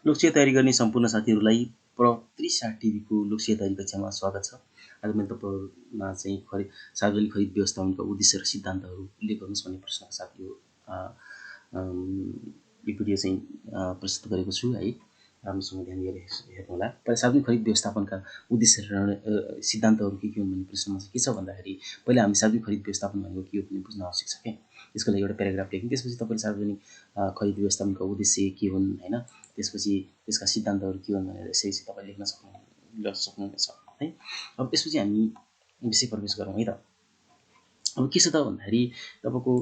लोकसेवा तयारी गर्ने सम्पूर्ण साथीहरूलाई प्रतिशा टिभीको लोकसेवा तयारी कक्षामा स्वागत छ। आज मैले तपाईँहरूमा चाहिँ सार्वजनिक खरिद व्यवस्थापनका उद्देश्य र सिद्धान्तहरू उल्लेख गर्नुहोस् भन्ने प्रश्नका साथ यो भिडियो चाहिँ प्रस्तुत गरेको छु है। राम्रोसँग ध्यान दिएर हेर्नुहोला। पहिला सार्वजनिक खरिद व्यवस्थापनका उद्देश्य र सिद्धान्तहरू के हुन् भन्ने प्रश्नमा चाहिँ के छ भन्दाखेरि पहिला हामी सार्वजनिक खरिद व्यवस्थापन भनेको के हो भन्ने बुझ्न आवश्यक छ क्या। त्यसको लागि एउटा प्याराग्राफ लेख्यौँ। त्यसपछि तपाईँले सार्वजनिक खरिद व्यवस्थापनका उद्देश्य के हुन् हैन, त्यसपछि त्यसका सिद्धान्तहरू के हुन् भनेर यसरी चाहिँ तपाईले लेख्न सक्नुहुनेछ है। अब त्यसपछि हामी विषय प्रवेश गरौँ है त। अब के छ त भन्दाखेरि तपाईको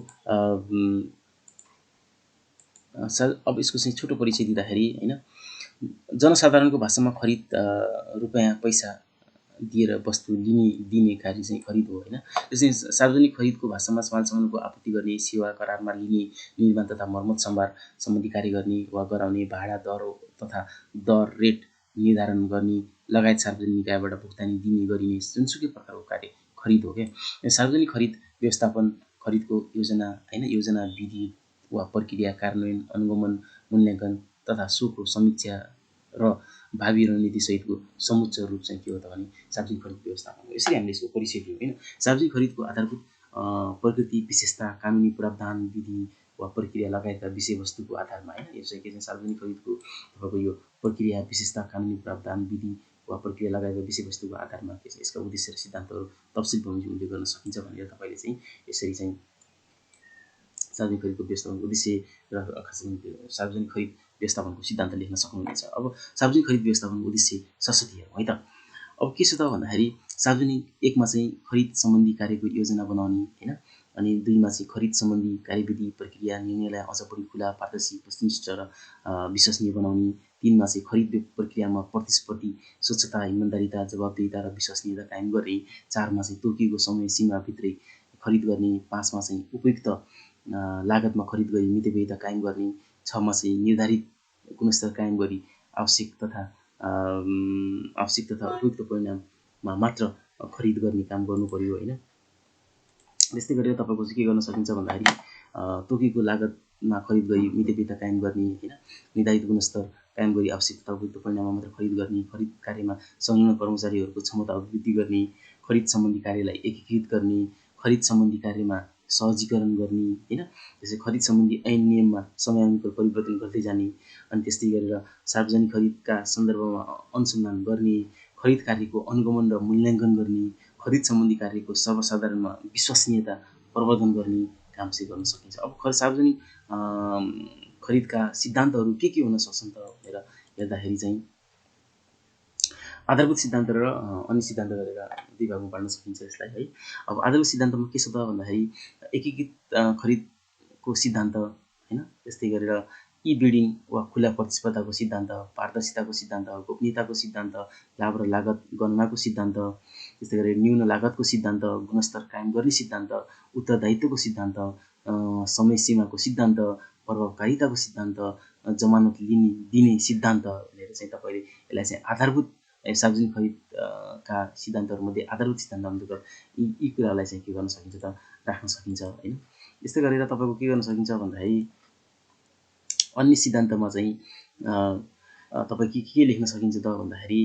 अब यसको चाहिँ छोटो परिचय दिँदाखेरि हैन, जनसाधारणको भाषामा खरिद रुपैयाँ पैसा दिएर वस्तु दिने कार्य चाहिँ खरिद हो हैन। त्यसै सार्वजनिक खरिदको भाषामा सामान सामानको आपूर्ति गर्ने, सेवा करारमा लिने, निर्माण तथा मर्मत सम्भार सम्बन्धी कार्य गर्ने वा गराउने, भाडा दर तथा दर रेट निर्धारण गर्ने लगायत सार्वजनिक निकायबाट भुक्तानी दिने गरिने जुनसुकै प्रकारको कार्य खरिद हो क्या। सार्वजनिक खरिद व्यवस्थापन खरिदको योजना हैन, योजना विधि वा प्रक्रिया कार्यान्वयन, अनुगमन, मूल्याङ्कन तथा सोको समीक्षा र भावी रणनीति सहितको समुच्च रूप चाहिँ के हो त भने सार्वजनिक खरिद व्यवस्थापन हो। यसरी हामीले यसको परिचय दियौँ हैन। सार्वजनिक खरिदको आधारभूत प्रकृति, विशेषता, कानुनी प्रावधान, विधि वा प्रक्रिया लगायतका विषयवस्तुको आधारमा हैन, यो चाहिँ के चाहिँ सार्वजनिक खरिदको तपाईको यो प्रक्रिया, विशेषता, कानुनी प्रावधान, विधि वा प्रक्रिया लगायतका विषयवस्तुको आधारमा के छ यसका उद्देश्य र सिद्धान्तहरू तफसिल बमोजिम उल्लेख गर्न सकिन्छ भनेर तपाईले चाहिँ यसरी चाहिँ सार्वजनिक खरिदको व्यवस्थापनको उद्देश्य र सार्वजनिक खरिद व्यवस्थापनको सिद्धान्त लेख्न सक्नुहुनेछ। अब सार्वजनिक खरिद व्यवस्थापनको उद्देश्य सशर्त हेरौँ है त। अब के छ त भन्दाखेरि सार्वजनिक एकमा चाहिँ खरिद सम्बन्धी कार्यको योजना बनाउने हैन, अनि दुईमा चाहिँ खरिद सम्बन्धी कार्यविधि प्रक्रिया निर्णयलाई अझ बढी खुला, पारदर्शी, वस्तुनिष्ठ र विश्वसनीय बनाउने, तीनमा चाहिँ खरिद प्रक्रियामा प्रतिस्पर्धी स्वच्छता, इमानदारिता, जवाबदेहिता र विश्वसनीयता कायम गर्ने, चारमा चाहिँ तोकिएको समय सीमाभित्रै खरिद गर्ने, पाँचमा चाहिँ उपयुक्त लागतमा खरिद गरी मितव्ययिता कायम गर्ने, छमा चाहिँ निर्धारित गुणस्तर कायम गरी आवश्यक तथा उपयुक्त परिणाममा मात्र खरिद गर्ने काम गर्नु पर्यो हैन। त्यस्तै गरेर तपाईको चाहिँ के गर्न सकिन्छ भन्दाखेरि तोकिएको लागतमा खरिद गरी मितव्ययिता कायम गर्ने हैन, निर्धारित गुणस्तर कायम गरी आवश्यक तथा उपयुक्त परिणाममा मात्र खरिद गर्ने, खरिद कार्यमा संलग्न कर्मचारीहरूको क्षमता अभिवृद्धि गर्ने, खरिद सम्बन्धी कार्यलाई एकीकृत गर्ने, खरिद सम्बन्धी कार्यमा सहजीकरण गर्ने हैन, त्यसै खरिद सम्बन्धी ऐन नियममा समयानुकूल परिवर्तन गर्दै जाने, अनि त्यस्तै गरेर सार्वजनिक खरिदका सन्दर्भमा अनुसन्धान गर्ने, खरिद कार्यको अनुगमन र मूल्याङ्कन गर्ने, खरिद सम्बन्धी कार्यको सर्वसाधारणमा विश्वसनीयता प्रवर्धन गर्ने काम चाहिँ गर्न सकिन्छ। अब सार्वजनिक खरिदका सिद्धान्तहरू के हुन सक्छन् त भनेर हेर्दाखेरि चाहिँ आधारभूत सिद्धान्त र अन्य सिद्धान्त गरेर दुई भागमा बाँड्न सकिन्छ यसलाई है। अब आधारभूत सिद्धान्तमा के छ त भन्दाखेरि एकीकृत खरिदको सिद्धान्त हैन, त्यस्तै गरेर ई बिडिङ वा खुला प्रतिस्पर्धाको सिद्धान्त, पारदर्शिताको सिद्धान्त, गोपनीयताको सिद्धान्त, लाभ र लागत गणनाको सिद्धान्त, त्यस्तै गरेर न्यून लागतको सिद्धान्त, गुणस्तर कायम गर्ने सिद्धान्त, उत्तरदायित्वको सिद्धान्त, समय सीमाको सिद्धान्त, प्रभावकारिताको सिद्धान्त, जमानत दिने सिद्धान्त भनेर चाहिँ तपाईले यसलाई चाहिँ आधारभूत सार्वजनिक खरिदका सिद्धान्तहरूमध्ये आधारभूत सिद्धान्त अन्तर्गत यी कुरालाई चाहिँ के गर्न सकिन्छ त राख्न सकिन्छ हैन। यस्तै गरेर तपाईको के गर्न सकिन्छ भन्दाखेरि अन्य सिद्धान्तमा चाहिँ तपाई के लेख्न सकिन्छ त भन्दाखेरि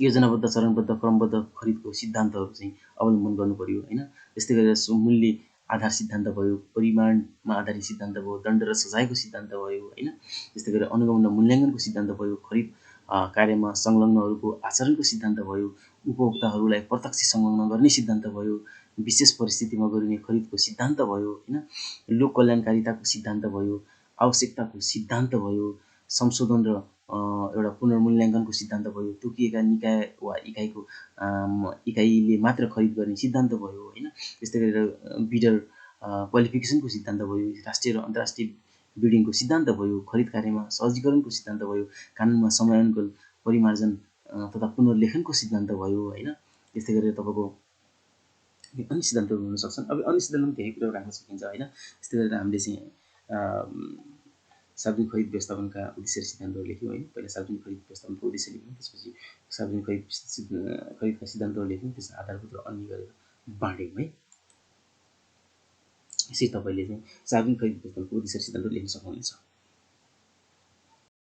योजनाबद्ध, चरणबद्ध, क्रमबद्ध खरिदको सिद्धान्तहरू चाहिँ अवलम्बन गर्नु पर्यो हैन। त्यस्तै गरेर मूल्य आधार सिद्धान्त भयो, परिमाणमा आधारित सिद्धान्त भयो, दण्ड र सजायको सिद्धान्त भयो हैन। त्यस्तै गरेर अनुगमन र मूल्याङ्कनको सिद्धान्त भयो, खरिद कार्यमा संलग्नहरूको आचरणको सिद्धान्त भयो, उपभोक्ताहरूलाई प्रत्यक्ष संलग्न गर्ने सिद्धान्त भयो, विशेष परिस्थितिमा गरिने खरिदको सिद्धान्त भयो हैन, लोक कल्याणकारिताको सिद्धान्त भयो, आवश्यकताको सिद्धान्त भयो, संशोधन र एउटा पुनर्मूल्याङ्कनको सिद्धान्त भयो, तोकिएका निकाय वा इकाइले मात्र खरिद गर्ने सिद्धान्त भयो हैन। त्यस्तै गरेर बिडर क्वालिफिकेसनको सिद्धान्त भयो, राष्ट्रिय र अन्तर्राष्ट्रिय बिडिङको सिद्धान्त भयो, खरिद कार्यमा सहजीकरणको सिद्धान्त भयो, कानुनमा समयानुकूल परिमार्जन तथा पुनर्लेखनको सिद्धान्त भयो हैन। त्यस्तै गरेर तपाईको अन्य सिद्धान्तहरू हुन सक्छन्। अब अन्य सिद्धान्तमा धेरै कुरा राख्न सकिन्छ हैन। त्यस्तै गरेर हामीले चाहिँ सार्वजनिक खरिद व्यवस्थापनका उद्देश्य र सिद्धान्तहरू लेख्यौँ है। पहिला सार्वजनिक खरिद व्यवस्थापनको उद्देश्य लेख्यौँ, त्यसपछि सार्वजनिक खरिदका सिद्धान्तहरू लेख्यौँ, त्यस आधारभूत र अन्य गरेर बाँड्यौँ है। यसरी तपाईले चाहिँ सार्वजनिक खरिद व्यवस्थापनको उद्देश्य र सिद्धान्तहरू लेख्न सक्नुहुनेछ।